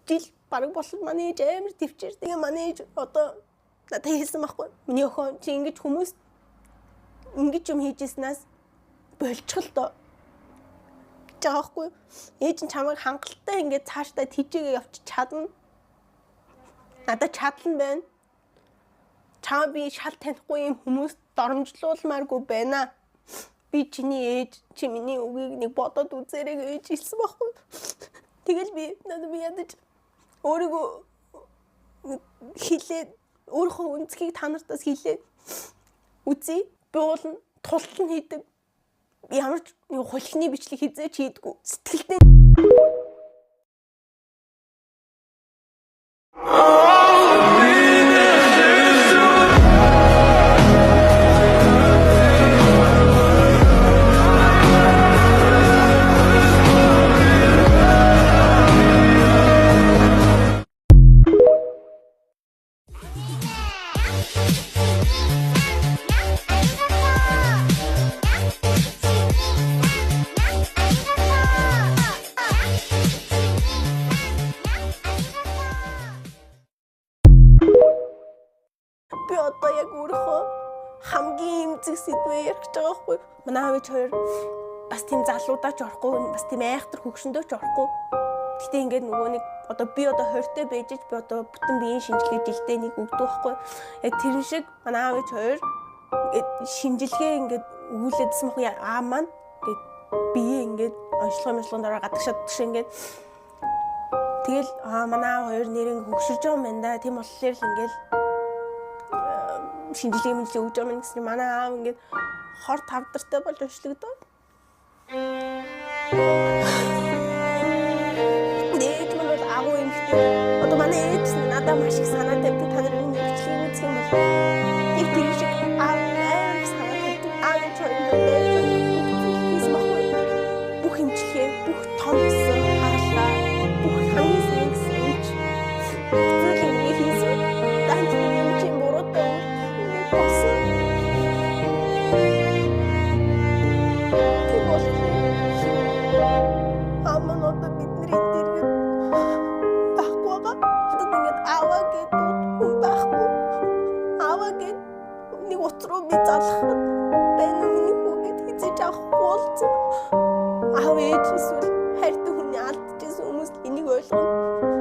жил бараг болсон манай ээж амар төвчээр. Тэгээ манай ээж одоо надад хэлсэн байхгүй. Миний охин чи ингэж хүмүүс ингэж юм хийжсэнээс болчихл доо. Жааахгүй. Ээж нь чамайг хангалттай ингэж цаашдаа тийжээгээ явчих чадна. Надад чадлан байна. Чам би шал танихгүй юм хүмүүст доромжлуулмааргүй байна. Би чиний ээж, чи миний үгийг нэг бодоод үзээрэй гэж хэлсэн байхгүй. Тэгэл би ядаж өөрийгөө хэлээд өөрийнхөө үнцгийг та нартаас хэлээд үзье. Би уулна тултал хийдэг. Би ямар ч хулхны бичлэг хизээч хийдэггүй. Сэтгэлдээ би одоо яг өөрөө хамгийн эмзэг сэдвээ ярих гэж байгаа байхгүй. Манай аав ээж хоёр бас тийм залуудаач орохгүй, бас тийм айхтар хөгшөндөөч орохгүй. Гэтэ ингээд нөгөө нэг одоо би одоо 20-тэй байж би одоо бүтэн биеийн шинжилгээ жилдээ нэг өгдөг байхгүй. Яг тэр шиг манай аав ээж хоёр ингээд шинжилгээ ингээд өгүүлээдсэн мөх аа маань ингээд бие ингээд онцлогын дараа гадагшаад тийш ингээд тэгэл манай аав хоёр нэрээ хөгшөрж байгаа юм байна да. Тийм болохоор л ингээд шинжилгээ өгж байгаа юм гэсэн манай аав ингээд хор тавдартай болж өчлөгдөө. Ээж мөн бол аав юм ихтэй. Одоо манай ээж надад маш их санаа тавьдаг. Та нар энэ бичлэгийг үзэх юм бол их тэр шиг аав санаа тавьдаг. Аав ээж хоёр бүх хэмжлэгээ, бүх том гэсэн хаалгаа, бүх хамгийн сайн гэсэн ээж. Зүйлийг нэг хийсэн. Данч чи муруутай болсон. Одоо бидний дэргэд байхгүй байгаа. Одоо ингэж аваа гэдэг хүн байхгүй. Аваа гэдэг нэг утас руу би залхахад байна миний хүүгээд хизээж авахгүй болсон. Аав ээж эсвэл хайртай хүний алдчихсан хүмүүс энийг ойлгоно.